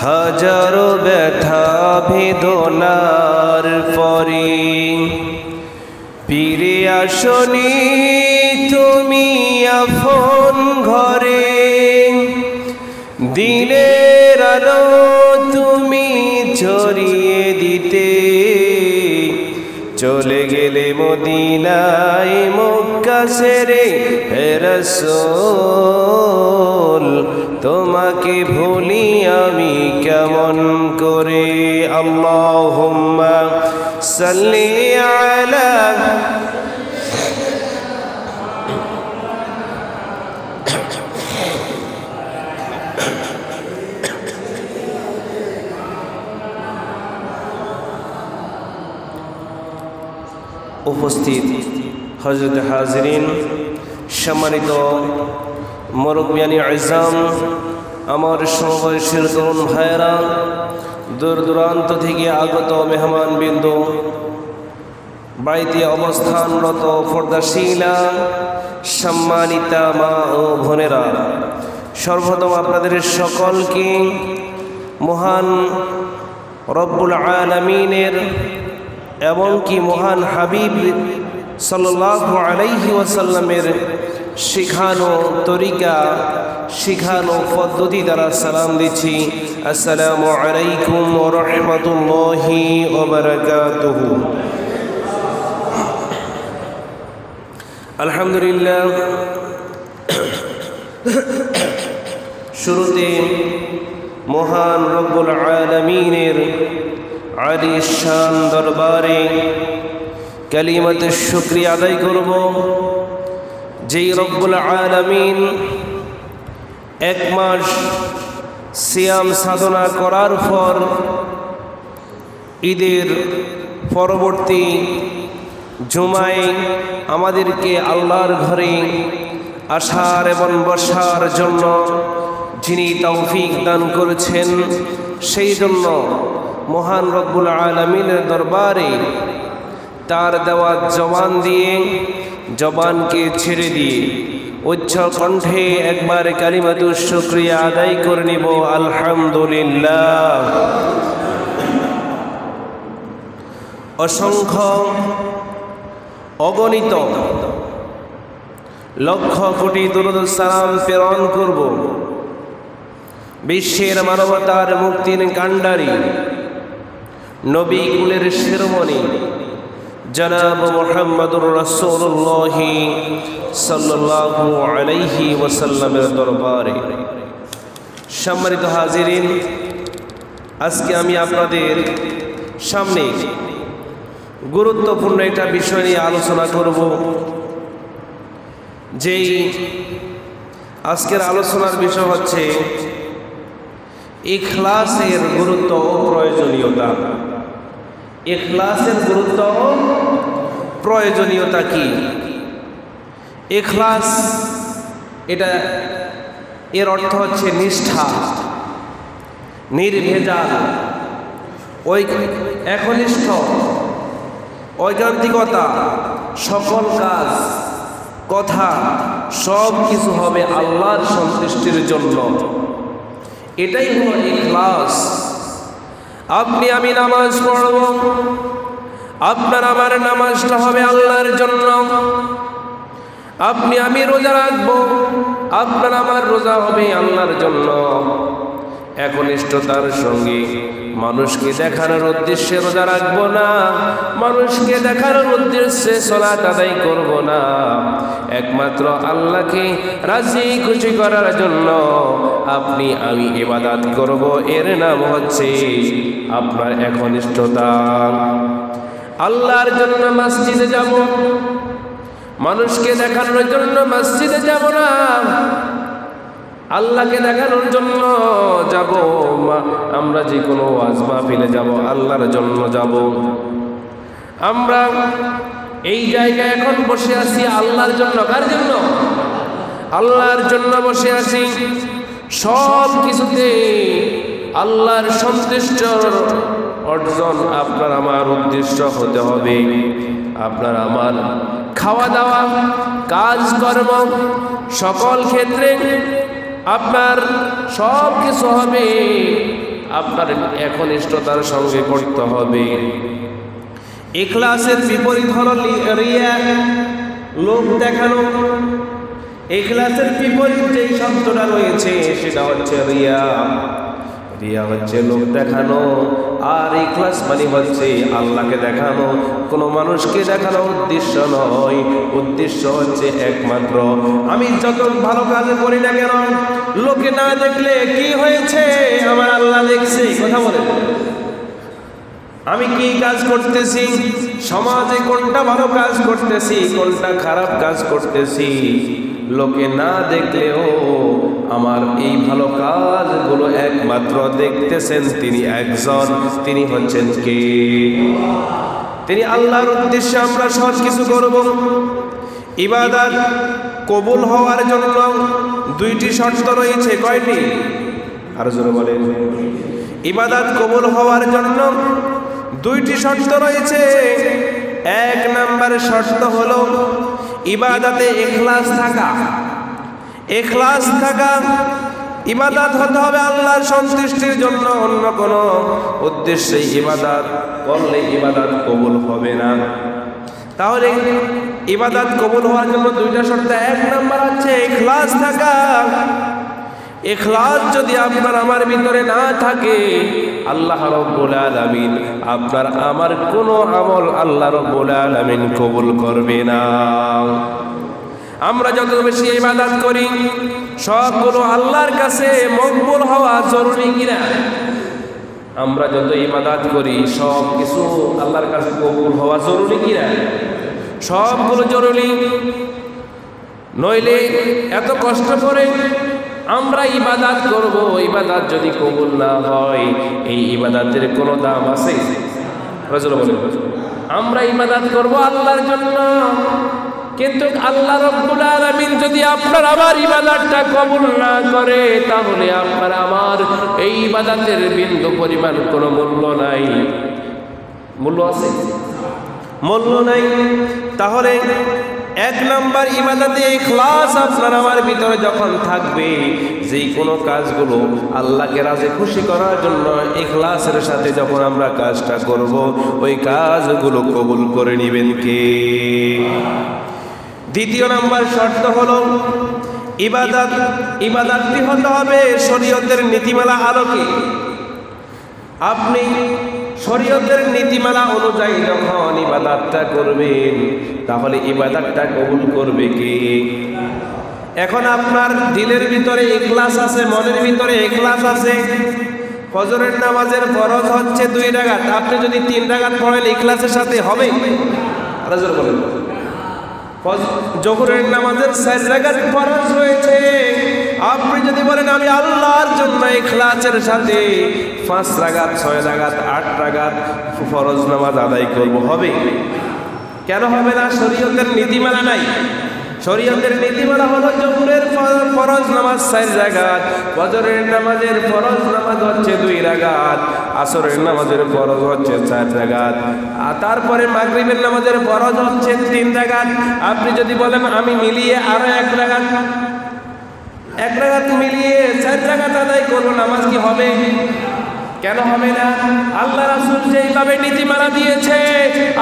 হাজারো ব্যথা বেদনার পরে ফিরে আসনি তুমি আপন ঘরে। দিনের আলো তুমি ছড়িয়ে দিতে চলে গেলে মদিনায় মক্কা ছেড়ে। হে রাসূল তোমাকে ভুলি আমি কেমন করে। আল্লাহুম্মা সাল্লি আলা উপস্থিত হযরত হাজিরিন, সম্মানিত মুরব্বিয়ানি আযম, আমার সমবয়সীর তরুণ ভাইয়েরা, দূর দূরান্ত থেকে আগত মেহমানবৃন্দ, বাড়িতে অবস্থানরত পর্দাশীলা সম্মানিতা মা ও বোনেরা, সর্বপ্রথম আপনাদের সকলকে মহান রব্বুল আলামিনের এমনকি মহান হাবিব সাল্লাল্লাহু আলাইহি ওয়াসাল্লামের শিখানো তরিকা, শিখানো পদ্ধতি দ্বারা সালাম দিচ্ছি। আসসালামু আলাইকুম ওয়া রাহমাতুল্লাহি ওয়া বারাকাতুহু। আলহামদুলিল্লাহ, শুরুতে মহান রব্বুল আলামিনের আলী শান দরবারে কালিমাতে শুকরিয়া আদায় করব, যেই রব্বুল আলামিন এক মাস সিয়াম সাধনা করার পর ঈদের পরবর্তী জুমায় আমাদেরকে আল্লাহর ঘরে আসার এবং বসার জন্য যিনি তৌফিক দান করেছেন, সেই জন্য মহান রব্বুল আলামিনের দরবারে তার দেওয়া জবান দিয়ে, জবানকে ছেড়ে দিয়ে উচ্চ কণ্ঠে একবার কালিমাতুশ শুকরিয়া আদায় করে নিব। আলহামদুলিল্লাহ। অসংখ্য অগণিত লক্ষ কোটি দরুদ সালাম প্রেরণ করব বিশ্বের মানবতার মুক্তির কাণ্ডারী, নবী কুলের শিরোমণি জনাব মুহাম্মদুর রাসূলুল্লাহ সাল্লাল্লাহু আলাইহি ওয়াসাল্লামের দরবারে। সম্মানিত হাজিরিন, আজকে আমি আপনাদের সামনে গুরুত্বপূর্ণ একটা বিষয় নিয়ে আলোচনা করব। যেই আজকের আলোচনার বিষয় হচ্ছে ইখলাসের গুরুত্ব ও প্রয়োজনীয়তা। ইখলাসের গুরুত্ব ও প্রয়োজনীয়তা কি? ইখলাস, এটা এর অর্থ হচ্ছে নিষ্ঠা, নির্ভেজাল, একনিষ্ঠ, ঐকান্তিকতা, সকল কাজ কথা সব কিছু হবে আল্লাহর সন্তুষ্টির জন্য। এটাই হলো ইখলাস। আপনি আমি নামাজ পড়ব, আপনার আমার নামাজটা হবে আল্লাহর জন্য। আপনি আমি রোজা রাখবো, আপনার আমার রোজা হবে আল্লাহর জন্য। একনিষ্ঠতার সঙ্গে মানুষকে দেখানোর উদ্দেশ্যে রোজা রাখবো না, মানুষকে দেখানোর উদ্দেশ্যে সালাত আদায় করব না, একমাত্র আল্লাহকে রাজি খুশি করার জন্য আপনি আমি ইবাদত করব। এর নাম হচ্ছে আপনার একনিষ্ঠতা। আল্লাহর জন্য মসজিদে যাব, মানুষকে দেখানোর জন্য মসজিদে যাব না, আল্লাহকে দেখানোর জন্য যাব। আমরা যে কোনো ওয়াজ মাহফিলে যাব, আল্লাহর জন্য যাব। আমরা এই জায়গায় এখন বসে আছি আল্লাহর জন্য। কার জন্য? আল্লাহর জন্য বসে আছি। সব কিছুতে আল্লাহর সন্তুষ্ট অর্জন আপনার আমার উদ্দেশ্য হতে হবে। আপনার আমার খাওয়া দাওয়া, কাজকর্ম, সকল ক্ষেত্রে আপনার সব কিছু হবে আপনার একনিষ্ঠতার সঙ্গে করতে হবে। ইখলাসের বিপরীত হলো রিয়া, লোক দেখানো। ইখলাসের বিপরীত যেই শব্দটা রয়েছে সেটা হচ্ছে রিয়া। রিয়া হচ্ছে লোক দেখানো, আর ইখলাস মানে হচ্ছে আল্লাহকে দেখানো, কোনো মানুষকে দেখানো উদ্দেশ্য নয়। উদ্দেশ্য হচ্ছে একমাত্র আমি যত ভালো কাজ করি না কেন, লোকে না দেখলে কি হয়েছে, আমার আল্লাহ দেখছে। কথা বলে আমি কি কাজ করতেছি, সমাজে কোনটা ভালো কাজ করতেছি, কোনটা খারাপ কাজ করতেছি, লোকে না দেখলেও আমার এই ভালো কাজগুলো একমাত্র দেখতেছেন তিনি একজন, তিনি হচ্ছেন কে? তিনি আল্লাহর উদ্দেশ্যে আমরা সব কিছু করব। ইবাদত কবুল হওয়ার জন্য দুইটি শর্ত রয়েছে। কয়টি? আরো জোরে বলেন। ইবাদত কবুল হওয়ার জন্য দুইটি শর্ত রয়েছে। এক নাম্বার শর্ত হলো ইবাদতে ইখলাস থাকা। ইখলাস থাকা, ইবাদত হতে হবে আল্লাহর সন্তুষ্টির জন্য, অন্য কোনো উদ্দেশ্যে ইবাদত করলে ইবাদত কবুল হবে না। তাহলে ইবাদত কবুল হওয়ার জন্য দুইটা শর্ত। এক নাম্বার হচ্ছে ইখলাস থাকা। ইখলাস যদি আপনার আমার ভিতরে না থাকে, আল্লাহ রাব্বুল আলামিন আপনার আমার কোনো আমল আল্লাহ রাব্বুল আলামিন কবুল করবে না। আমরা যত বেশি ইবাদত করি সবগুলো আল্লাহর কাছে মকবুল হওয়া জরুরি কিনা? আমরা যত ইবাদত করি সব কিছু আল্লাহর কাছে কবুল হওয়া জরুরি কিনা? সবগুলো জরুরি, নইলে এত কষ্ট করে আমরা ইবাদত করব, ইবাদত যদি কবুল না হয় এই ইবাদতের কোনো দাম আছে? রাসূল বলেন আমরা ইবাদত করব আল্লাহর জন্য, কিন্তু আল্লাহ রাব্বুল আলামিন যদি আপনার আমার ইবাদতটা কবুল না করে, তাহলে আপনার আমার এই ইবাদতের বিন্দু পরিমাণ কোনো মূল্য নাই। মূল্য আছে? মূল্য নাই। তাহলে এক নাম্বার ইবাদতে ইখলাস আপনার আমার ভিতরে যখন থাকবে, যেই কোনো কাজগুলো আল্লাহকে রাজি খুশি করার জন্য ইখলাসের সাথে যখন আমরা কাজটা করব, ওই কাজগুলো কবুল করে নেবেন কে? দ্বিতীয় নাম্বার শর্ত হলো ইবাদতটি হতে হবে শরীয়তের নীতিমালা আলোকে। আপনি শরীয়তের নীতিমালা অনুযায়ী যখন ইবাদতটা করবেন, তাহলে ইবাদতটা কবুল করবে কে? এখন আপনার দিলের ভিতরে ইখলাস আছে, মনের ভিতরে ইখলাস আছে। ফজরের নামাজের ফরজ হচ্ছে 2 রাকাত, আপনি যদি 3 রাকাত পড়েন ইখলাসের সাথে হবে? রাজুল বলেন। জোহরের নামাজের 4 রাকাত ফরজ রয়েছে, আপনি যদি বলেন আমি আল্লাহর জন্য ইখলাসের সাথে 5 রাকাত 6 রাকাত 8 রাকাত ফরজ নামাজ আদায় করব, হবে? কেন হবে না? শরীয়তের নীতিমালা নাই। শরীয়তের নীতিমালা হলো জোহরের ফরজ নামাজ 4 রাকাত, ফজরের নামাজের ফরজ নামাজ হচ্ছে 2 রাকাত, আসরের নামাজের ফরজ হচ্ছে 4 রাকাত, আর তারপরে মাগরিবের নামাজের ফরজ হচ্ছে 3 রাকাত। আপনি যদি বলেন আমি মিলিয়ে আরো 1 রাকাত মিলিয়ে 4 রাকাত আদায় করবো, নামাজ কি হবে? কেন হবে না? আল্লাহ রাসূল যেইভাবে নীতিমালা দিয়েছে,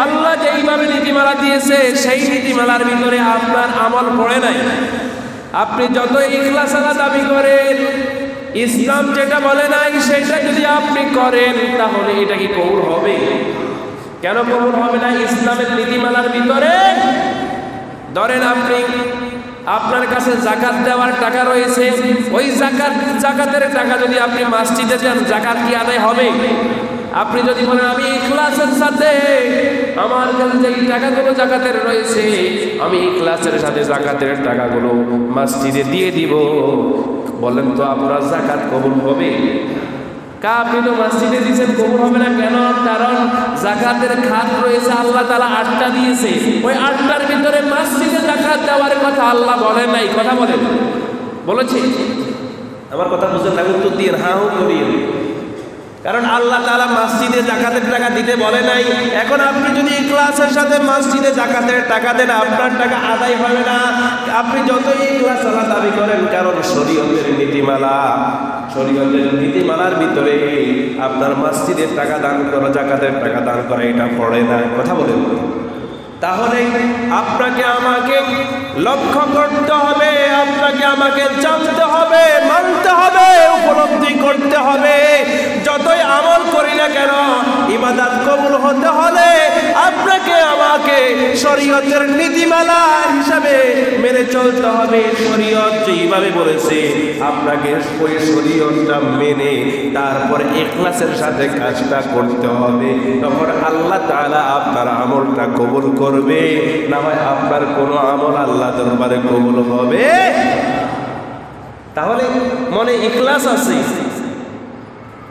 আল্লাহ যেইভাবে নীতিমালা দিয়েছে সেই নীতিমালার ভিতরে আপনার আমল পড়ে নাই। আপনি যত ইখলাস আল্লাহ দাবি করেন, ইসলাম যেটা বলে নাই সেটা যদি আপনি করেন, তাহলে এটা কি কবুল হবে? কেন কবুল হবে না? ইসলামের নীতিমালার ভিতরে ধরেন আপনার কাছে যাকাত দেওয়ার টাকা রয়েছে, ওই যাকাতের টাকা যদি আপনি মসজিদে দেন, যাকাত কি আদায় হবে? আপনি যদি বলেন আমি ইখলাসের সাথে আমার কাছে যে টাকাগুলো যাকাতের রয়েছে, আমি ইখলাসের সাথে যাকাতের টাকাগুলো মসজিদে দিয়ে দিব, বলেন তো আপনার যাকাত কবুল হবে? আপনি তো মসজিদে দিয়েছেন, কবুল হবে না কেন? কারণ যাকাতের খাত রয়েছে, আল্লাহ তাআলা 8টা দিয়েছে, ওই 8টার ভিতরে মসজিদে যাকাত দেওয়ার কথা আল্লাহ বলেন নাই। কথা বলেন, বলেছে? আমার কথা বুঝতে লাগবে তো দিয়ে হা হু করিয়ে। কারণ আল্লাহ তাআলা মসজিদে যাকাতের টাকা দিতে বলে নাই। এখন আপনি যদি ইখলাসের সাথে মসজিদে যাকাতের টাকা দেন, আপনার টাকা আদায় হবে না, আপনি যতই ইখলাস আল্লাহ দাবি করেন। কারণ শরীয়তের নীতিমালার ভিতরে আপনার মসজিদের টাকা দান করা, যাকাতের টাকা দান করা এটা পড়ে না। কথা বলেন। তাহলে আপনাকে আমাকে লক্ষ্য করতে হবে, আপনাকে আমাকে জানতে হবে, মানতে হবে, উপলব্ধি করতে হবে। যতই আমল করি না কেন, ইবাদত কবুল হতে হলে আপনাকে আমাকে শরীয়তের নীতিমালা হিসাবে মেনে চলতে হবে। শরীয়ত যেভাবে বলেছে আপনাকে ওই শরীয়তটা মেনে তারপর ইখলাসের সাথে কাজটা করতে হবে। তখন আল্লাহ তাআলা আপনার আমলটা কবুল করবে, না হয় আপনার কোনো আমল আল্লাহ দরবারে কবুল হবে। তাহলে মনে ইখলাস আছে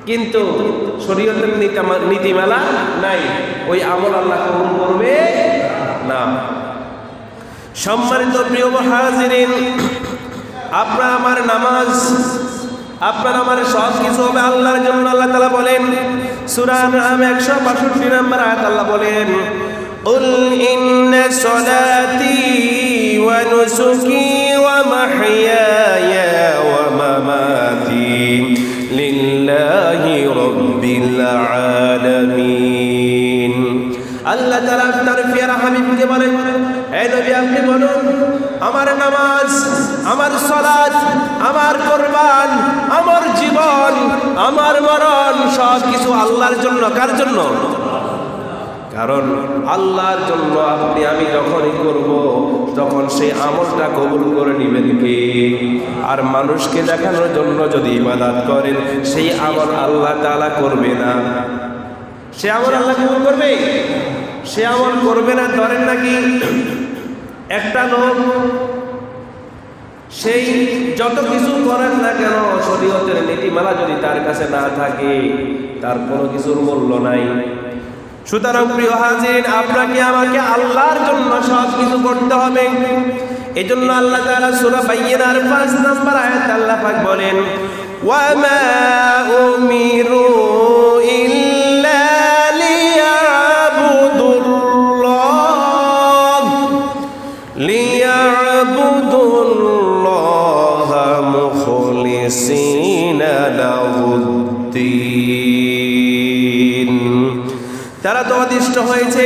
কিন্তু শরীয়তের নীতিমালা নাই, ওই আমল আল্লাহ কবুল করবে না। সম্মানিত প্রিয় হাজিরিন, আপনার আমার নামাজ, আপনার আমার সব কিছু হবে আল্লাহর জন্য। আল্লাহ তাআলা বলেন সূরা আনআম 162 নম্বর আয়াত, আল্লাহ বলেন قل إن صلاتي ونسكي ومحياي ومماتي لله رب العالمين। আল্লাহ তাআলা তার প্রিয় হাবিবকে বলেন, হে নবী আপনি বলুন, আমার নামাজ, আমার সালাত, আমার কুরবান, আমার জীবন, আমার মরণ সব কিছু আল্লাহর জন্য। কার জন্য? কারণ আল্লাহর জন্য আপনি আমি যখনই করব তখন সেই আমলটা কবুল করে নেবেন কে? আর মানুষকে দেখানোর জন্য যদি ইবাদত করেন, সেই আমল আল্লাহ তাআলা করবে না। সে আমল আল্লাহ কবুল করবে? সে আমল করবে না। ধরেন নাকি একটা লোক, সেই যত কিছু করেন না কেন, শরীয়তের নীতিমালা যদি তার কাছে না থাকে, তার কোনো কিছুর মূল্য নাই। সুতরাং প্রিয় হাজিরিন, আপনাকে আমাকে আল্লাহর জন্য সব কিছু করতে হবে। এই জন্য আল্লাহ তাআলা সূরা বাইয়িনার 5 নম্বর আয়াতে আল্লাহ পাক বলেন, ওয়া মা উমিরু ইল্লা লিয়াবুদুল্লাহ মুখলিসিনা লাহুদ্দিন। তারা তো অদিষ্ট হয়েছে,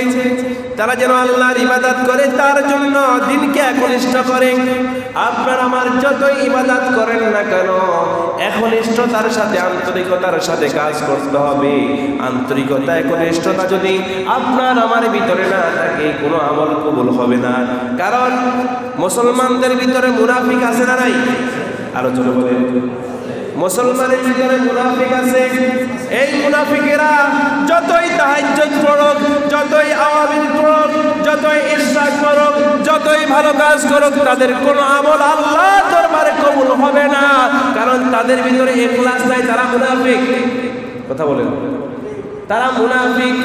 তারা যেন আল্লাহর ইবাদত করে, তার জন্য দিনকে একনিষ্ঠ করে। আপনার আমার যতই ইবাদত করেন না কেন, একনিষ্ঠতার সাথে, আন্তরিকতার সাথে কাজ করতে হবে। আন্তরিকতা, একনিষ্ঠতা যদি আপনার আমার ভিতরে না থাকে, কোনো আমল কবুল হবে না। কারণ মুসলমানদের ভিতরে মুনাফিক আছে না নাই? আরো জোরে বলেন। মুসলমানের ভিতরে মুনাফিক আছে। এই মুনাফিকেরা যতই তাহাজ্জুদ পড়ুক, যতই আওয়াবিল পড়ুক, যতই ইশরাক করুক, যতই ভালো কাজ করুক, তাদের কোনো আমল আল্লাহর দরবারে কবুল হবে না। কারণ তাদের ভিতরে ইখলাস নাই, তারা মুনাফিক। কথা বলেন, তারা মুনাফিক।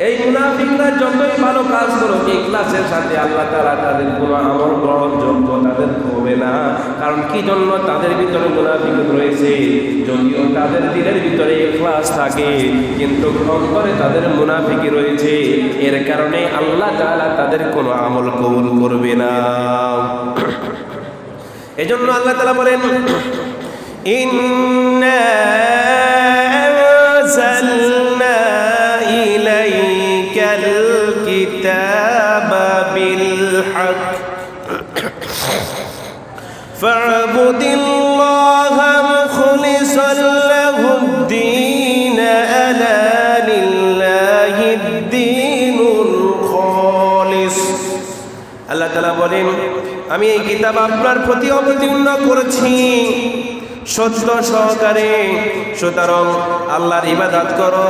এই মুনাফিকরা যতই ভালো কাজ করুক, ইখলাসের সাথে, আল্লাহ তাআলা তাদের কোনো আমল গ্রহণযোগ্য তাদের হবে না। কারণ কি জন্য? তাদের ভিতরে মুনাফিক রয়েছে। যদিও তাদের দিলের ভিতরে ইখলাস থাকে, কিন্তু অন্তরে তাদের মুনাফিক রয়েছে। এর কারণে আল্লাহ তাআলা তাদের কোনো আমল কবুল করবে না। এজন্য আল্লাহ তাআলা বলেন, ইন্না আনজালনা ইলাইকাল কিতাবা বিল হক ফা'বুদিল্লাহা মুখলিসান লাহুদ-দীন আলা লিল্লাহিদ-দীনুল খালিস। আল্লাহ তাআলা বলেন, আমি এই কিতাব আপনার প্রতি অবতীর্ণ করেছি সত্য সহকারে। সুতরাং আল্লাহর ইবাদত করো,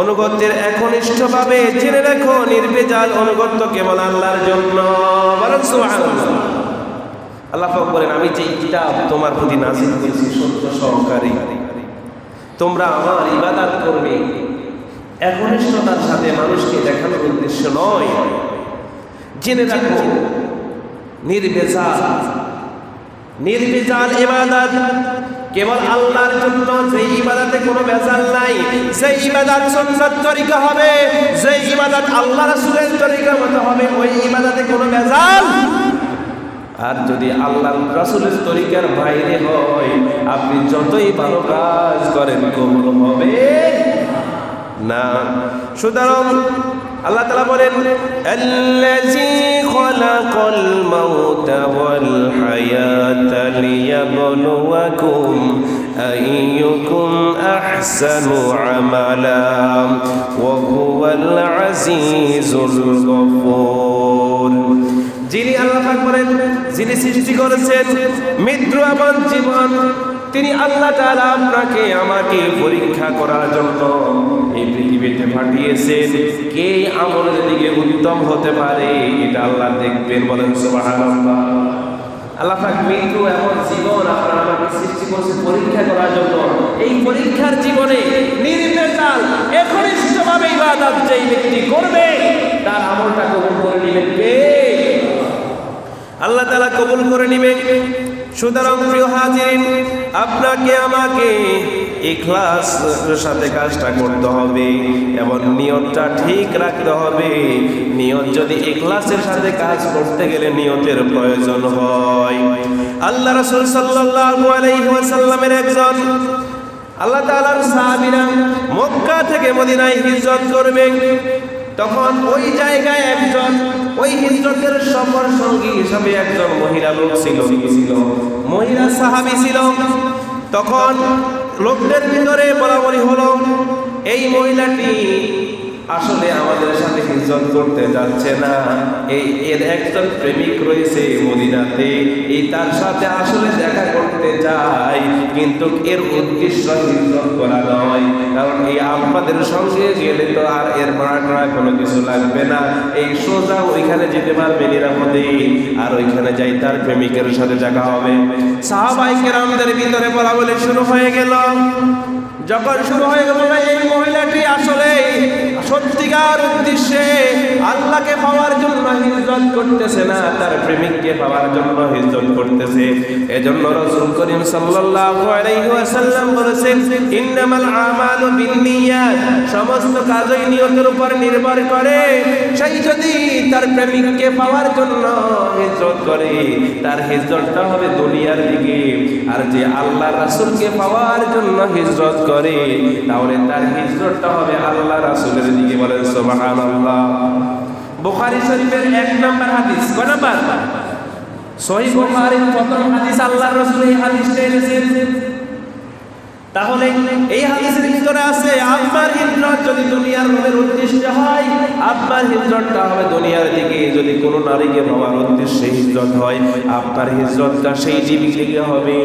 অনুগত্যের একনিষ্ঠভাবে। জেনে রাখো, নির্ভেজাল অনুগত্য কেবল আল্লাহর জন্য। বলেন সুবহানাল্লাহ। আল্লাহ পাক বলেন, আমি যে কিতাব তোমার প্রতি নাযিল করেছি সত্য সহকারে, তোমরা আমার ইবাদত করবে একনিষ্ঠতার সাথে, মানুষকে দেখানোর উদ্দেশ্য নয়। জেনে রাখো, নির্ভেজাল ইবাদত কেবল আল্লাহর জন্য। সেই ইবাদতে কোনো ভেজাল নাই। নাই। যে ইবাদত সুন্নাত তরিকা হবে, যে ইবাদত আল্লাহ রাসূলের তরিকা মতো হবে, ওই ইবাদতে কোনো ভেজাল। আর যদি আল্লাহ রাসূলের তরিকার বাইরে হয়, আপনি যতই ভালো কাজ করেন কবুল হবে না। সুতরাং আল্লাহ তাআলা বলেন, আল্লাযী খালাকাল মাউতা ওয়াল হায়াতা লিয়াবলুয়াকুম আইয়ুকুম আহসানু আমালা ওয়া হুয়াল আজিজুল গফুর। যিনি আল্লাহ পাক বলেন, যিনি সৃষ্টি করেছেন মৃত্যু এবং জীবন, তিনি আল্লাহ তাআলা আপনাকে আমাকে পরীক্ষা করার জন্য এই পৃথিবীতে পাঠিয়েছেন। কে আমলের দিকে উত্তম হতে পারে এটা আল্লাহ দেখবেন। বলেন সুবহানাল্লাহ। আল্লাহ পাক মৃত্যু এবং জীবন আপনার আমাকে সৃষ্টি করেছেন পরীক্ষা করার জন্য। এই পরীক্ষার জীবনে নির্বিচার একনিষ্ঠভাবে ইবাদত যেই ব্যক্তি করবে, তার আমলটা কবুল করে নেবেন কে? আল্লাহ তাআলা কবুল করে নেবেন। সুতরাং প্রিয় হাজিরিন, আপনাকে আমাকে ইখলাসের সাথে কাজটা করতে হবে এবং নিয়তটা ঠিক রাখতে হবে। নিয়ত যদি ইখলাসের সাথে কাজ করতে গেলে নিয়তের প্রয়োজন হয়। আল্লাহ রাসূল সাল্লাল্লাহু আলাইহি ওয়াসাল্লামের একজন আল্লাহ তাআলার সাহাবীরা মক্কা থেকে মদিনায় হিজরত করবে। তখন ওই জায়গায় একজন, ওই হিজরতের সফর সঙ্গী হিসাবে একজন মহিলা লোক ছিল, মহিলা সাহাবী ছিল। তখন লোকদের ভিতরে বলাবলি হলো, এই মহিলাটি আসলে আমাদের সাথে হিজরত করতে যাচ্ছে না, এর একজন প্রেমিক রয়েছে মদিনাতে, এই তার সাথে আসলে দেখা করতে যায়, কিন্তু এর উদ্দেশ্য হিজরত করা নয়। কারণ এই আপনাদের সঙ্গে গেলে তো আর এর ভাড়া কোনো কিছু লাগবে না, এই সোজা ওইখানে যেতে পারবে নিরাপদে, আর ওইখানে যাই তার প্রেমিকের সাথে দেখা হবে। সাহাবায়ে কেরামদের ভিতরে বলাবলি শুরু হয়ে গেল। যখন শুরু হয়ে গেল, এই মহিলাটি আসলে সত্যিকার উদ্দেশ্যে আল্লাহকে পাওয়ার জন্য হিজরত করতেছে না, তার প্রেমিককে পাওয়ার জন্য হিজরত করতেছে। এজন্য রাসূল করিম সাল্লাল্লাহু আলাইহি ওয়াসাল্লাম বলেছেন, ইন্নামাল আমালু বিন্নিয়াত, সমস্ত কাজই নিয়তের উপর নির্ভর করে। সেই যদি তার প্রেমিককে পাওয়ার জন্য হিজরত করে, তার হিজরতটা হবে দুনিয়ার দিকে। আর যে আল্লাহ রাসূলকে পাওয়ার জন্য হিজরত করে, তাহলে তার হিজরতটা হবে আল্লাহ রাসূলের দিকে। বলেন সুবহানাল্লাহ। বুখারী শরীফের 1 নম্বর হাদিস, কয় নাম্বার? সহিহ বুখারীর প্রথম হাদিস, আল্লাহর রাসূল এই হাদিসটা এনেছেন। তাহলে এই হাদিসের ভিতরে আছে, আপনার হিজরত যদি দুনিয়ার রবের উদ্দেশ্যে হয়, আপনার হিজরতটা হবে দুনিয়ার দিকে। যদি কোনো নারীকে পাওয়ার উদ্দেশ্যে হিজরত হয়, আপনার হিজরতটা সেই জীবিকার দিকে হবে।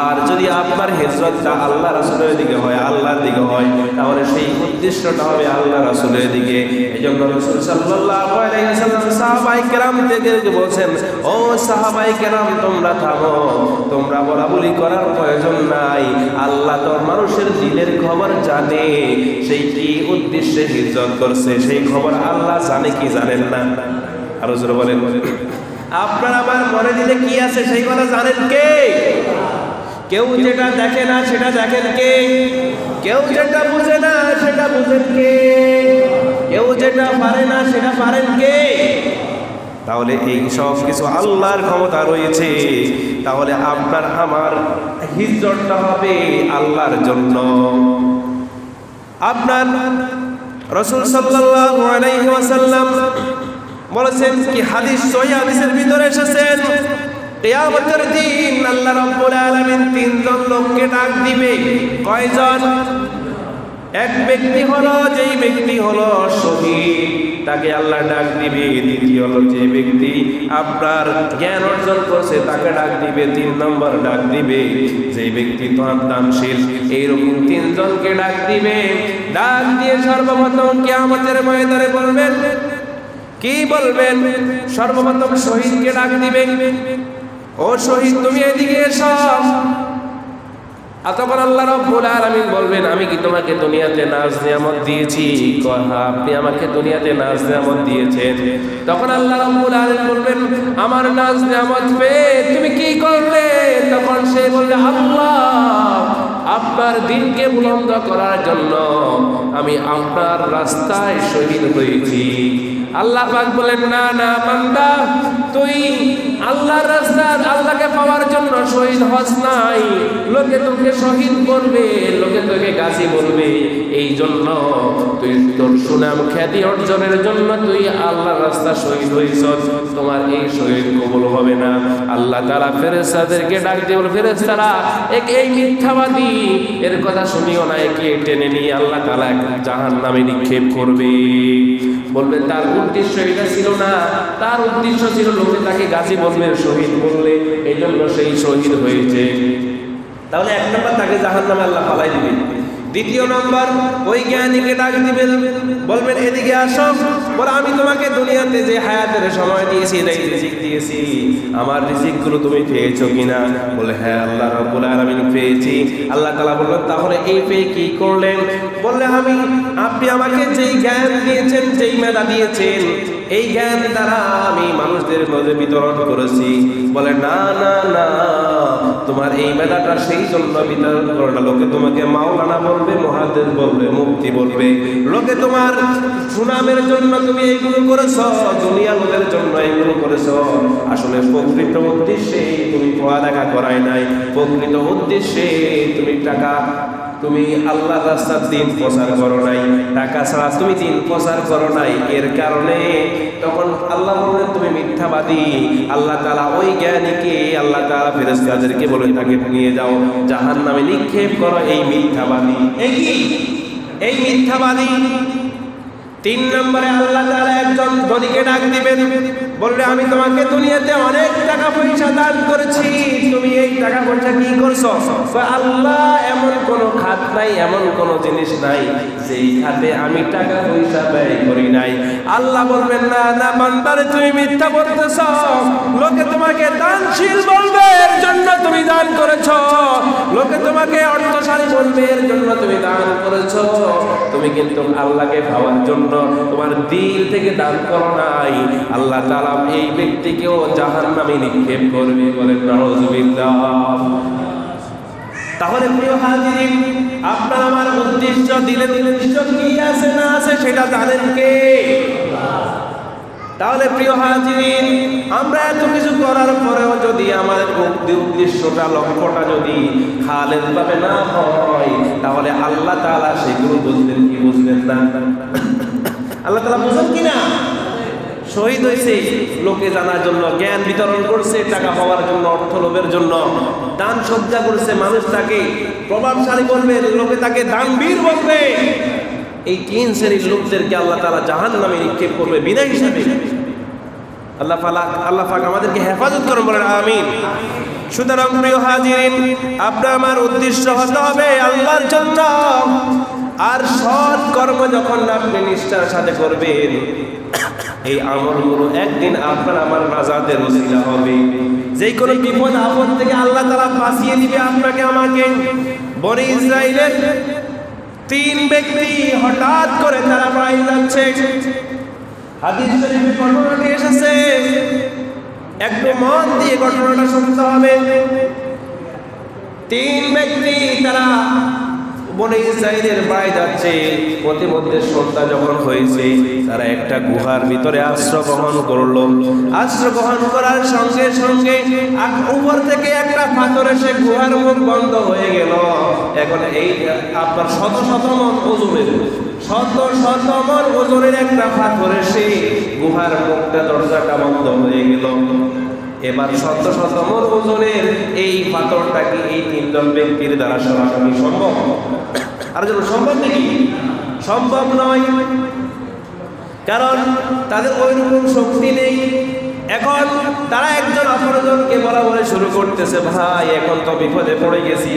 আর যদি আপনার হিজরতটা আল্লাহ রাসূলের দিকে হয়, আল্লাহর দিকে হয়, তাহলে সেই উদ্দেশ্যটা হবে আল্লাহ রাসূলের দিকে। এজন্য রাসূল সাল্লাল্লাহু আলাইহি ওয়াসাল্লাম সাহাবায়ে কেরামদেরকে বলেন, ও সাহাবায়ে কেরাম, তোমরা থামো, তোমরা বলাবলি করার প্রয়োজন নাই। আল্লাহ তো মানুষের দিলের খবর জানে, সেই কি উদ্দেশ্যে হিজরত করছে সেই খবর আল্লাহ জানে কি জানেন না? আরো জোরে বলেন। আপনার আমার মনে দিলে কি আছে সেই কথা জানেন কে? কেউ যেটা দেখে না সেটা দেখেন কে? কেউ যেটা বুঝে না সেটা বুঝেন কে? কেউ যেটা পারে না সেটা পারেন কে? তাহলে এই সব কিছু আল্লাহর ক্ষমতা রয়েছে। তাহলে আপনার আমার হিজরতটা হবে আল্লাহর জন্য। আপনার রাসূল সাল্লাল্লাহু আলাইহি ওয়াসাল্লাম বলেছেন কি, হাদিস সহিহ হাদিসের ভিতরে এসেছেন, কিয়ামতের দিন আল্লাহ রাব্বুল আলামিন 3 জন লোককে ডাক দিবে। কয়জন? এক ব্যক্তি হলো, যেই ব্যক্তি হলো শহীদ, তাকে আল্লাহ ডাক দিবে। দ্বিতীয় হলো যে ব্যক্তি আপনার জ্ঞান অর্জন করছে, তাকে ডাক দিবে। 3 নম্বর ডাক দিবে যে ব্যক্তি দানশীল। এইরকম 3 জনকে ডাক দিবে। ডাক দিয়ে সর্বপ্রথম কিয়ামতের ময়দানে বলবেন, কি বলবেন? সর্বপ্রথম শহীদকে ডাক দিবেন, ও শহীদ তুমি এদিকে এসো। তখন আল্লাহ রাব্বুল আলামিন বলবেন, আমি কি তোমাকে দুনিয়াতে নাজ নিয়ামত দিয়েছি? হ্যাঁ, আপনি আমাকে দুনিয়াতে নাজ নিয়ামত দিয়েছেন। তখন আল্লাহ রাব্বুল আলামিন বলবেন, আমার নাজ নিয়ামত পেয়ে তুমি কি করলে? তখন সে বলবে, আল্লাহ আপনার দিনকে বুলন্দ করার জন্য আমি আপনার রাস্তায় শহীদ হয়েছি। আল্লাহ পাক বলেন, না না বান্দা, তুই আল্লাহর রাস্তায় আল্লাহকে পাওয়ার জন্য শহীদ হস নাই। লোকে তোকে শহীদ বলবে, লোকে তোকে গাজী বলবে, এই জন্য তুই তোর সুনাম খ্যাতি অর্জনের জন্য তুই আল্লাহর রাস্তা শহীদ হইছ। তোমার এই শহীদ কবুল হবে না। আল্লাহ তাআলা ফেরেশতাদেরকে ডাক দিয়ে বলে, ফেরেশতারা এই মিথ্যাবাদী এর কথা শুনিও না, একে টেনে নিয়ে আল্লাহ তাআলা জাহান্নামে নিক্ষেপ করবে। বলবে তার উদ্দেশ্য এটা ছিল না, তার উদ্দেশ্য ছিল লোকে তাকে গাজী বলবে, শহীদ বললে, এই জন্য সেই শহীদ হয়েছে। তাহলে এক নম্বর তাকে জাহান্নামে আল্লাহ পালাই দিবেন। দ্বিতীয় নম্বর, ওই জ্ঞানীকে ডাক দিবেন, বলবেন এদিকে আসো। বলে আমি তোমাকে দুনিয়াতে যে হায়াতের সময় দিয়েছি, এই রিজিক দিয়েছি, আমার রিজিকগুলো তুমি পেয়েছো কিনা? বলে হ্যাঁ আল্লাহ রাব্বুল আলামিন পেয়েছি। আল্লাহ তাআলা বললেন তাহলে এই পেয়ে কি করলেন? বললে আপনি আমাকে যেই জ্ঞান দিয়েছেন, যেই মেধা দিয়েছেন, এই জ্ঞান দ্বারা আমি মানুষদের মধ্যে বিতরণ করেছি। বলে না না না, তোমার এই মেধাটা সেই জন্য বিতরণ করো না, লোকে তোমাকে মাওলানা বলবে, মুহাদ্দিস বলবে, মুফতি বলবে, লোকে তোমার সুনামের জন্য তুমি এইগুলো করেছো, দুনিয়া লোকের জন্য এইগুলো করেছো। আসলে প্রকৃত উদ্দেশ্যে তুমি পড়ালেখা করাই নাই, প্রকৃত উদ্দেশ্যে তুমি আল্লাহর রাস্তার দিন প্রচার করো নাই, টাকা ছাড়া তুমি দিন প্রচার করো নাই। এর কারণে তখন আল্লাহ বললেন তুমি মিথ্যাবাদী। আল্লাহ তাআলা ওই জ্ঞানীকে আল্লাহ তাআলা ফেরেশতাদেরকে বলে তাকে নিয়ে যাও, জাহান্নামে নিক্ষেপ করো এই মিথ্যাবাদী। এই মিথ্যাবাদী। তিন নম্বরে আল্লাহ তাআলা একজন ধনীকে ডাক দিবেন, বললে আমি তোমাকে দুনিয়াতে অনেক টাকা পয়সা দান করেছি, তুমি এই টাকা পয়সা কি করছো? আল্লাহ এমন কোনো খাত নাই, এমন কোনো জিনিস নাই যেই খাতে আমি টাকা পয়সা ব্যয় করি নাই। আল্লাহ বলবেন না না বান্দারে, তুমি মিথ্যা বলতেছ, লোকে তোমাকে দানশীল বলবে এর জন্য তুমি দান করেছো, লোকে তোমাকে অর্থশালী বলবে এর জন্য তুমি দান করেছো, তুমি কিন্তু আল্লাহকে পাওয়ার জন্য তোমার দিল থেকে দান করো নাই। আল্লাহ তাআলা এই ব্যক্তিকেও জাহান্নামে নিক্ষেপ করবে। বলেন নাউযুবিল্লাহ। তাহলে প্রিয় হাজিরিন, আপনার আমার উদ্দেশ্য দিলে কি আছে না আছে সেটা জানেন কে? তাহলে প্রিয় হাজিরিন, আমরা এত কিছু করার পরেও যদি আমাদের উদ্দেশ্যটা, লক্ষ্যটা যদি খালেস ভাবে না হয়, তাহলে আল্লাহ তাআলা সেগুলো বুঝবেন কি বুঝবেন না? আল্লাহ তাআলা বুঝেন কিনা? শহীদ হয়েছে লোকে জানার জন্য, জ্ঞান বিতরণ করছে টাকা পাওয়ার জন্য, অর্থ লোভের জন্য, দান সজ্জা করছে, মানুষ তাকে প্রভাবশালী বলবে, লোকে তাকে দানবীর বলবে। এই তিন শ্রেণীর লোকদেরকে আল্লাহ তাআলা জাহান্নামে নিক্ষেপ করবে বিনা হিসাবে। আল্লাহ পাক আমাদেরকে হেফাজত করুন, বলেন আমিন। সুতরাং প্রিয় হাজিরিন, আপনার আমার উদ্দেশ্য হতে হবে আল্লাহর জন্য। আর সৎ কর্ম যখন আপনি নিষ্ঠার সাথে করবেন, এই আমলগুলো একদিন আপনার আমার নাজাতের ওসিলা হবে। যে কোনো বিপদ আপদ থেকে আল্লাহ তাআলা বাঁচিয়ে দিবে আপনাকে আমাকে। বনি ইসরাইলের তিন ব্যক্তি হঠাৎ করে তারা বাইরে যাচ্ছে, হাদিস শরীফে ঘটনাটি এসেছে, একটু মন দিয়ে ঘটনাটা শুনতে হবে। তিন ব্যক্তি তারা বনি ইসরাইলের বাড়ি যাচ্ছে, মধ্যে সন্ধ্যা যখন হয়েছে, তারা একটা গুহার ভিতরে আশ্রয় গ্রহণ করলো। আশ্রয় গ্রহণ করার সঙ্গে সঙ্গে উপর থেকে একটা পাথর এসে গুহার মুখ বন্ধ হয়ে গেল। এখন এই আপনার শত শত মন ওজনের একটা পাথর এসে গুহার মুখটা, দরজাটা বন্ধ হয়ে গেল। এবার শত শত মন ওজনের এই পাথরটা কি এই তিনজন ব্যক্তির দ্বারা সরাসরি সম্ভব? আর যেন সম্ভব নাকি? সম্ভব নয়, কারণ তাদের ওইরকম শক্তি নেই। এখন তারা একজন অপরজনকে বলা শুরু করতেছে, ভাই এখন তো বিপদে পড়ে গেছি,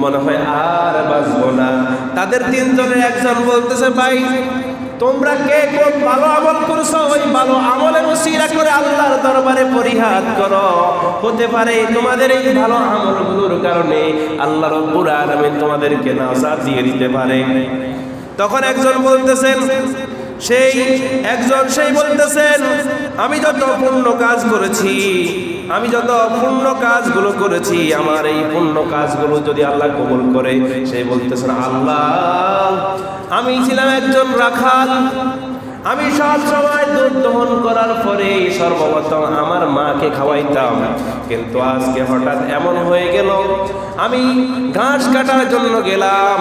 মনে হয় আর বাঁচবো না। তাদের তিনজনের একজন বলতেছে, ভাই তোমরা কে কোন ভালো আমল করছো, ওই ভালো আমলের ওসিলা করে আল্লাহর দরবারে পরিহার করো, হতে পারে তোমাদের এই ভালো আমলগুলোর কারণে আল্লাহ রাব্বুল আলামিন তোমাদেরকে নাজাত দিয়ে দিতে পারে। তখন একজন বলতেছেন, সেই একজন সেই বলতেছেন আমি যত পুণ্য কাজ করেছি, আমি যত পুণ্য কাজগুলো করেছি, আমার এই পুণ্য কাজগুলো যদি আল্লাহ কবুল করে, সেই বলতেছেন আল্লাহ আমি ছিলাম একজন রাখাল, আমি সব সময় দুধ দহন করার পরে সর্বপ্রথম আমার মাকে খাওয়াইতাম, কিন্তু আজকে হঠাৎ এমন হয়ে গেল আমি ঘাস কাটার জন্য গেলাম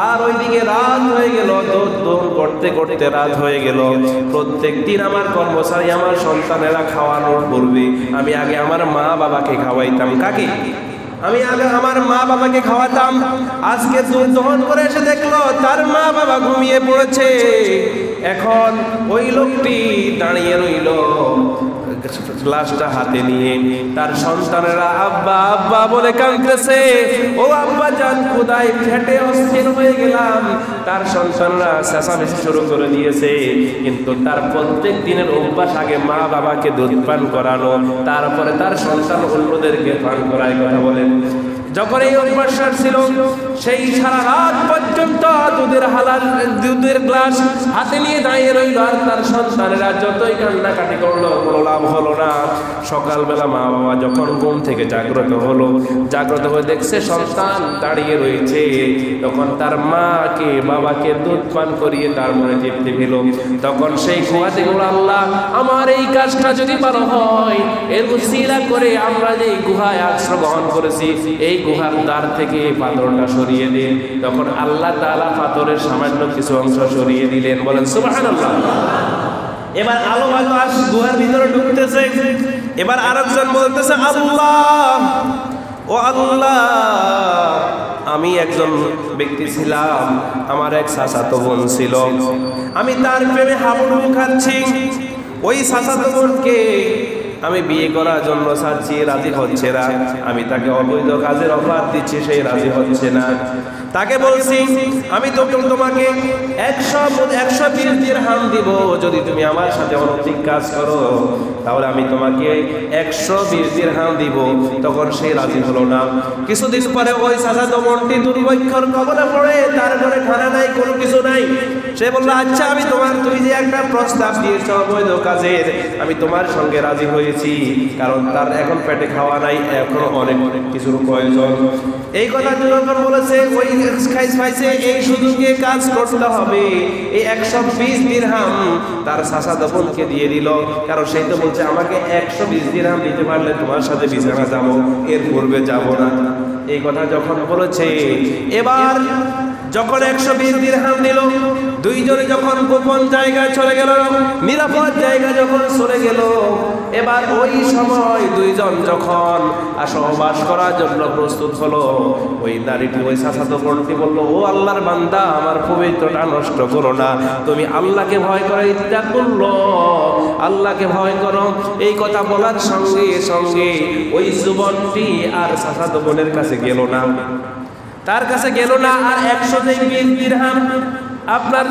আর ওইদিকে রাত হয়ে গেল, দুধ দহন করতে করতে রাত হয়ে গেল। প্রত্যেক দিন আমার কর্মচারী আমার সন্তানেরা খাওয়ানোর পূর্বে আমি আগে আমার মা বাবাকে খাওয়াইতাম। কাকে? আমি আগে আমার মা বাবাকে খাওয়াতাম। আজকে দুধ দহন করে এসে দেখলো তার মা বাবা ঘুমিয়ে পড়েছে। এখন ওই লোকটি দাঁড়িয়ে রইল গ্লাসটা হাতে নিয়ে, তার সন্তানেরা আব্বা আব্বা বলে কাঁদতেছে। ও আব্বা জান খোদায় ফেটে অস্থির হয়ে গেলাম। তার সন্তানরা চেঁচামেচি শুরু করে দিয়েছে, কিন্তু তার প্রত্যেক দিনের অভ্যাস আগে মা বাবাকে দুধ পান করানো, তারপরে তার সন্তান অন্যদেরকে পান করায়। কথা বলেন, যখন এই অভ্যাস ছিল সেই সারা রাত পর্যন্ত দুধের গ্লাস হাতে নিয়ে দাঁড়িয়ে রইল, আর তার সন্তানেরা যতই কান্নাকাটি করলো কোনো লাভ হলো না। সকালবেলা মা বাবা যখন ঘুম থেকে জাগ্রত হলো, জাগ্রত হয়ে দেখছে সন্তান দাঁড়িয়ে রয়েছে, তখন তার মাকে বাবাকে দুধ পান করিয়ে তার মনে তৃপ্তি পেল। তখন সেই গুহাতে বলল আল্লাহ আমার এই কাজটা যদি ভালো হয়, এর উসিলা করে আমরা যে গুহায় আশ্রয় গ্রহণ করেছি এই গুহার দ্বার থেকে পাথরটা সরিয়ে দিন। তখন আল্লাহ তাআলা পাথরের সামান্য কিছু অংশ সরিয়ে দিলেন। বলেন সুবহানাল্লাহ। এবার আলো ভালো গুহার ভিতরে ঢুকতেছে। এবার আরেকজন বলতেছে আল্লাহ ও আল্লাহ আমি একজন ব্যক্তি ছিলাম, আমার এক চাচাতো বোন ছিল, আমি তার প্রেমে হাবুডুবু খাচ্ছি। ওই চাচাতো বোনকে আমি বিয়ে করার জন্য চাচ্ছি, রাজি হচ্ছে না। আমি তাকে অবৈধ কাজের অফার দিচ্ছি, সেই রাজি হচ্ছে না। তাকে বলছি আমি তোমাকে 120 দিরহাম দিব, যদি তুমি আমার সাথে অনৈতিক কাজ করো তাহলে আমি তোমাকে 120 দিরহাম দিব। তখন সে রাজি হলো না। কিছুদিন পরে ওই চাচাতো বোনটি দুর্ভিক্ষর কবলে পড়ে, তার ঘরে খানা নাই, কোনো কিছু নাই। সে বললো আচ্ছা আমি তুমি যে একটা প্রস্তাব দিয়েছ অবৈধ কাজের, আমি তোমার সঙ্গে রাজি হয়েছি, কারণ তার এখন পেটে খাওয়া নাই, এখন অনেক কিছুর প্রয়োজন। এই কথা যখন বলেছে ওই খাইছে এই সুযোগে কাজ করতে হবে, এই 120 দিরহাম তার চাচাতো বোনকে দিয়ে দিল। কারণ সেই তো বলছে আমাকে 120 দিরহাম দিতে পারলে তোমার সাথে বিছানা যাবো, এর পূর্বে যাব না। এই কথা যখন বলেছে, এবার যখন 120 দিরহাম দিল, দুইজনে যখন গোপন জায়গায় চলে গেল, নিরাপদ জায়গায় যখন চলে গেল, এবার ওই সময় দুইজন যখন সহবাস করার জন্য প্রস্তুত হলো, ওই নারীটি ওই চাচাতো বোনটি বলল ও আল্লাহর বান্দা আমার পবিত্রতা নষ্ট করো না, তুমি আল্লাহকে ভয় করে ইত্তাকুল্লাহ, আল্লাহকে ভয় করো। এই কথা বলার সঙ্গে সঙ্গে ওই যুবকটি আর চাচাতো বোনের কাছে গেল না, তার কাছে গেল না, আর 120 দিরহাম আপনার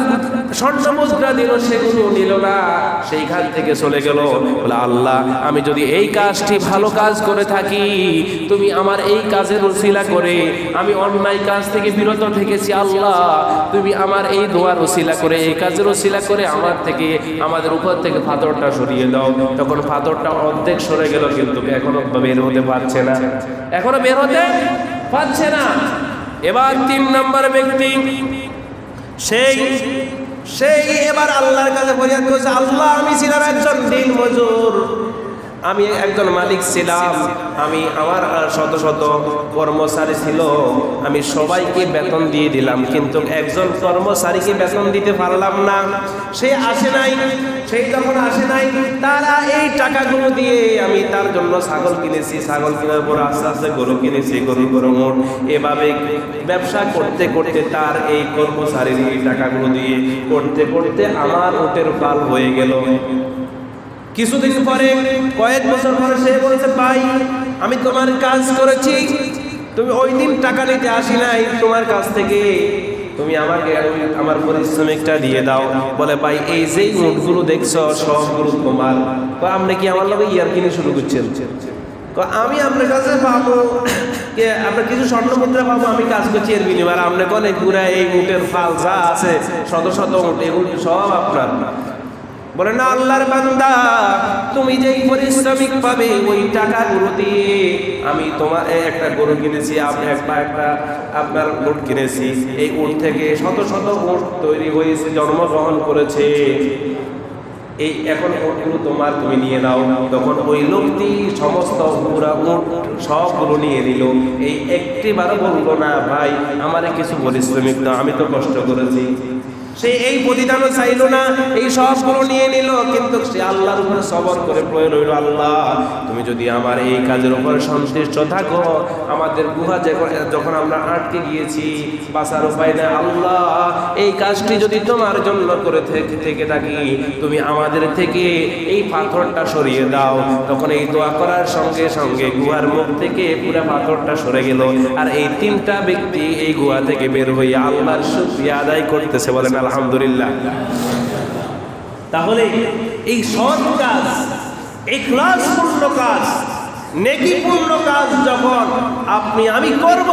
স্বর্ণ মুদ্রা দিল, সেগুলো নিল না, সেইখান থেকে চলে গেল। বলে আল্লাহ আমি যদি এই কাজটি ভালো কাজ করে থাকি, তুমি আমার এই কাজের উসিলা করে আমি অন্যায় কাজ থেকে বিরত থেকেছি, আল্লাহ তুমি আমার এই দোয়ার উসিলা করে, এই কাজের উসিলা করে আমাদের উপর থেকে পাথরটা সরিয়ে দাও। তখন পাথরটা অর্ধেক সরে গেল, কিন্তু এখনো বের হতে পারছে না, এখনো বের হতে পারছে না। এবার 3 নম্বর ব্যক্তি সেই এবার আল্লাহর কাছে ফরিয়াদ করছে, আল্লাহ আমি ছিলাম একজন দিন মজুর, আমি একজন মালিক ছিলাম, আমি আমার শত শত কর্মচারী ছিল, আমি সবাইকে বেতন দিয়ে দিলাম, কিন্তু একজন কর্মচারীকে বেতন দিতে পারলাম না। সে আসে নাই, সেই যখন আসে নাই, তারা এই টাকাগুলো দিয়ে আমি তার জন্য ছাগল কিনেছি, ছাগল কেনার পর আস্তে আস্তে গরু কিনেছি, গরু মোট, এভাবে ব্যবসা করতে করতে তার এই কর্মচারীর এই টাকাগুলো দিয়ে করতে করতে আমার উটের পাল হয়ে গেল। কিছুদিন পরে, কয়েক বছর পরে সে বলছে ভাই আমি তোমার কাজ করেছি, তুমি ওই দিন টাকা নিতে আসি নাই তোমার কাছ থেকে, তুমি আমাকে আমার পরিশ্রমিকটা দিয়ে দাও। বলে ভাই এই যে উটগুলো দেখছো সবগুলো তোমার। আপনি কি আমার লগে ইয়ার কিনে শুরু করছেন? আমি আপনার কাছে পাবো আপনার কিছু স্বর্ণ মুদ্রা পাবো, আমি কাজ করছি এর বিনিময়ে, আর আপনি কোন পুরা এই উটের ফাল যা আছে শত শত উট এগুলো সব আপনার। বলে না আল্লাহর বান্দা, তুমি যেই পারিশ্রমিক পাবে ওই টাকাগুলো দিয়ে আমি তোমার একটা গরু কিনেছি, আপনি একটা আপনার উট কিনেছি, এই উট থেকে শত শত উট তৈরি হয়েছে, জন্মগ্রহণ করেছে, এই এখন উটগুলো তোমার, তুমি নিয়ে নাও। তখন ওই লোকটি সমস্ত পুরা উট সবগুলো নিয়ে নিল। এই একটিবারও বললো না ভাই আমারে কিছু পারিশ্রমিক দাও, আমি তো কষ্ট করেছি। সে এই প্রতিদানও চাইল না, এই সবগুলো নিয়ে নিল, কিন্তু সে আল্লাহর উপরে সবর করে পড়ে রইল, আল্লাহ তুমি যদি আমার এই কাজের উপরে সন্তুষ্ট থাকো, আমাদের গুহা যখন আমরা আটকে গিয়েছি বাঁচার উপায় না, আল্লাহ এই কাজটি যদি তোমার জন্য করে থেকে থাকি, তুমি আমাদের থেকে এই পাথরটা সরিয়ে দাও। তখন এই দোয়া করার সঙ্গে সঙ্গে গুহার মুখ থেকে পুরো পাথরটা সরে গেল, আর এই তিনটা ব্যক্তি এই গুহা থেকে বের হয়ে আল্লাহর শুকরিয়া আদায় করতেছে, বলেন আলহামদুলিল্লাহ। তাহলে এই সৎ কাজ, ইখলাসপূর্ণ কাজ, নেকিপূর্ণ কাজ যখন আপনি আমি করব,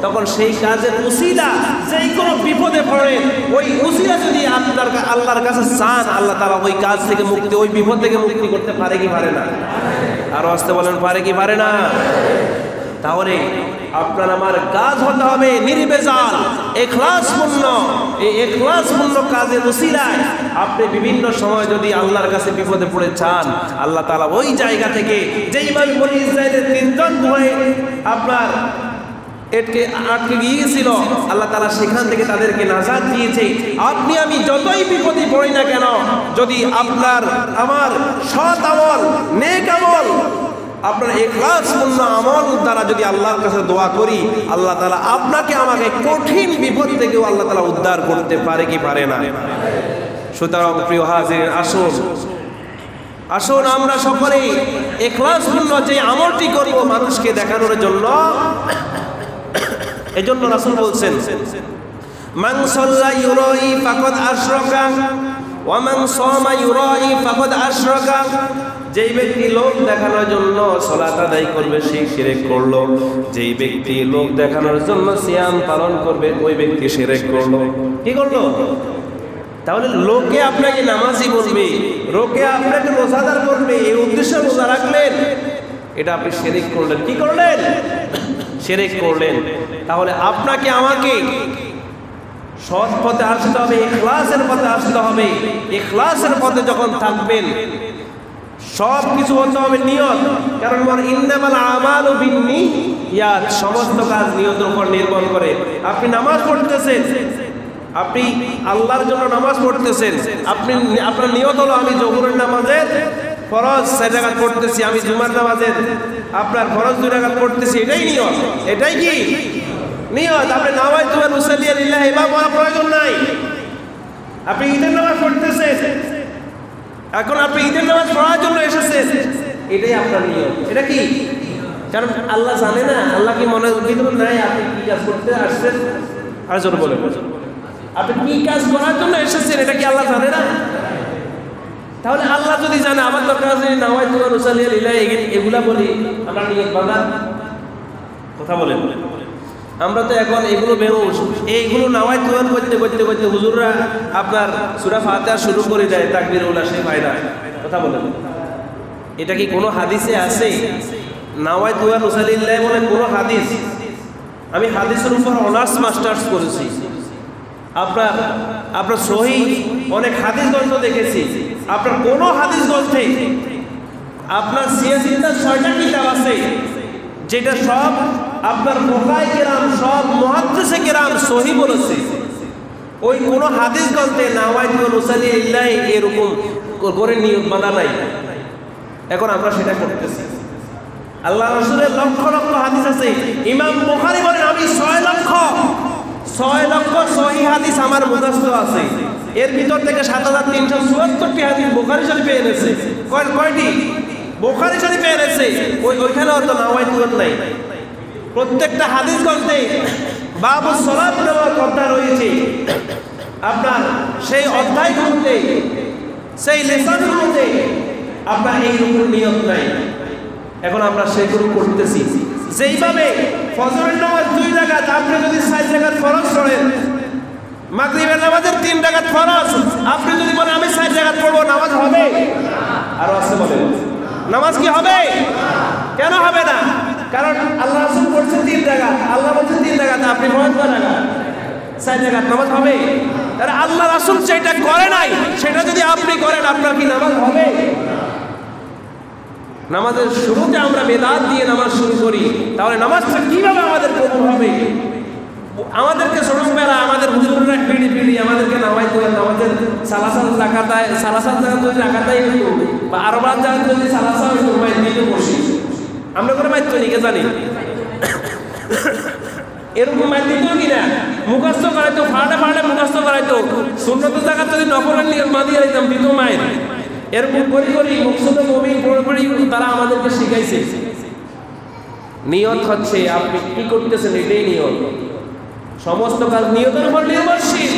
তখন সেই কাজের উসিলা যেই কোনো বিপদে পড়ে ওই উসিলা যদি আপনার আল্লাহর কাছে চান, আল্লাহ তাআলা ওই কাজ থেকে মুক্তি, ওই বিপদ থেকে মুক্তি করতে পারে কি পারে না? আরো আসতে বলেন, পারে কি পারে না? তাহলে আপনার আমার কাজ হতে হবে নির্বেজাল, ইখলাসপূর্ণ। এই ইখলাসপূর্ণ কাজের উসিলায় আপনি বিভিন্ন সময় যদি আল্লাহর কাছে বিপদে পড়ে চান, আল্লাহ তাআলা ওই জায়গা থেকে যেইভাবে বনি ইসরাইলের তিনজন ধরে আপনার আটকে গিয়েছিল, আল্লাহ তাআলা সেখান থেকে তাদেরকে নাজাত দিয়েছে। আপনি আমি যতই বিপদে পড়ি না কেন, যদি আপনার আমার সৎ আমল, নেক আমল, আপনার ইখলাসপূর্ণ আমল দ্বারা যদি আল্লাহর কাছে দোয়া করি, আল্লাহ তাআলা আপনাকে আমাকে কঠিন বিপদ থেকেও আল্লাহ তাআলা উদ্ধার করতে পারে কি পারে না? সুতরাং প্রিয় হাজির, আসুন আমরা সকলেই ইখলাসপূর্ণ যে আমলটি করব মানুষকে দেখানোর জন্য। এজন্য রাসূল বলছেন, মান সাল্লা ইউরাই ফাকাদ আশরাকা ওয়া মান সামা ইউরাই ফাকাদ আশরাকা। যেই ব্যক্তি লোক দেখানোর জন্য সালাত আদায় করবে সে শিরক করলো, যেই ব্যক্তি লোক দেখানোর জন্য সিয়াম পালন করবে ওই ব্যক্তি শিরক করলো। কি করলো? তাহলে লোকে আপনাকে নামাজি বলবে, লোকে আপনাকে রোজাদার বলবে, এই উদ্দেশ্যে রোজা রাখলেন, এটা আপনি শিরক করলেন। কি করলেন? শিরক করলেন। তাহলে আপনাকে আমাকে সৎ পথে আসতে হবে, ইখলাসের পথে আসতে হবে। ইখলাসের পথে যখন থাকবেন সব কিছু হতে হবে নিয়ত, কারণ ইন্নামাল আমালু বিন্নিয়াত, সমস্ত কাজ নিয়তের উপর নির্ভর করে। আপনি নামাজ পড়তেছেন, আপনি আল্লাহর জন্য নামাজ পড়তেছেন, আপনার নিয়ত হলো আমি জোহরের নামাজের ফরজ 4 রাকাত পড়তেছি, আমি জুমার নামাজের আপনার ফরজ 2 রাকাত পড়তেছি, এটাই নিয়ত। এটাই কি নিয়ত? আপনি নাওয়াইতু আন উসাল্লিয়া লিল্লাহি, এবার বলার প্রয়োজন নাই। আপনি ঈদের নামাজ পড়তেছেন, এখন আপনি ঈদের নামাজ পড়ার জন্য এসেছেন, এটাই আপনার নিয়ত। এটা কি? কারণ আল্লাহ জানে না, আল্লাহ কি মনে ভিতরে নাই আপনি কি কাজ করতে আসছেন? আর জোরে বলেন, আপনি কি কাজ করার জন্য এসেছেন এটা কি আল্লাহ জানে না? তাহলে আল্লাহ যদি জানে, আমার দরকার আছে নাওয়াইতু আন উসাল্লিয়া লিল্লাহি এগুলা বলি, আমরা নিয়ত বাঁধা কথা বলেন। আমরা তো এখন এগুলো বেরোস, এইগুলো নাওয়াই তুয়ান করতে করতে করতে হুজুররা আপনার সূরা ফাতিহা শুরু করে দেয়, তাকবীর ওলা সে পায় না। কথা বলেন, এটা কি কোনো হাদিসে আছে? নাওয়াই তুয়ান উসাল্লিল্লাহ বলে কোনো হাদিস? আমি হাদিসের উপর অনার্স মাস্টার্স করেছি, আপনার সহিহ অনেক হাদিস গ্রন্থ দেখেছি। আপনার কোনো হাদিস গ্রন্থে আপনার সিয়াসিতার 6টা কিতাব আছে, যেটা সব আপনার বুখারী কেরাম, সব মুহাদ্দিসে কেরাম সহিহ বলেছে। ওই কোন হাদিস গ্রন্থে নাওয়াইতু আন উসাল্লিয়া লিল্লাহি এরকম করে নিয়ত বাঁধা নাই। এখন আমরা সেটা করতেছি। আল্লাহ রাসূলের লক্ষ লক্ষ হাদিস আছে। ইমাম বুখারী বলেন আমি 6 লক্ষ সহিহ হাদিস আমার মুখস্থ আছে। এর ভিতর থেকে 7374টি হাদিস বুখারী শরীফে এনেছে। কয়টি? বুখারী শরীফে এনেছে। ওইখানে অত নাওয়াইতু নাই। প্রত্যেকটা হাদিস গ্রন্থে বাবু সালাত নেওয়ার কথা রয়েছে। আপনার সেই অধ্যায়গুলোতে, সেই লেসনগুলোতে আপনার এইরকম নিয়ত নাই। এখন আমরা সেগুলো করতেছি। যেইভাবে ফজরের নামাজ 2 রাকাত, আপনি যদি 4 রাকাত ফরজ পড়েন, মাগরিবের নামাজের 3 রাকাত ফরজ, আপনি যদি বলেন আমি 4 রাকাত পড়বো, নামাজ হবে? আর আছে বলেন নামাজ কি হবে? কেন হবে না? কারণ আল্লাহ রাসূল বলছেন 3 রাকাত, আল্লাহ বলছেন 3 রাকাত, আপনি পড়েন কয় রাকাত? 4 রাকাত, নামাজ হবে? আর আল্লাহ রাসূল যেটা করে নাই সেটা যদি আপনি করেন, আপনার কি নামাজ হবে? নামাজের শুরুতে আমরা বেদাত দিয়ে নামাজ শুরু করি, তাহলে নামাজটা কিভাবে আমাদের কবুল হবে? আমাদেরকে ছোটবেলা আমাদের হুজুররা পিড়ি পিড়ি আমাদেরকে নামাইতে হয়, আমাদের সালাসাল জাকাতায় যদি জাকাতাই হইতো বা আরবাদ জাকাত যদি সালাসা হইতো, মাইত দিতে বসি আমরা করে মাইত নিকে জানি এরকম মাইত দিত কিনা, মুখস্থ করাইতো, ফাড়ে ফাড়ে মুখস্থ করাইতো, সুন্নত জাকাত যদি নকরের নিয়ে মাদিয়ে দিতাম দিত মায়ের। এরকম করি করি মুকসুদ মুমিন পড়ে তারা আমাদেরকে শিখাইছে। নিয়ত হচ্ছে আপনি কি করতেছেন, এটাই নিয়ত। সমস্ত কাজ নিয়তের উপর নির্ভরশীল।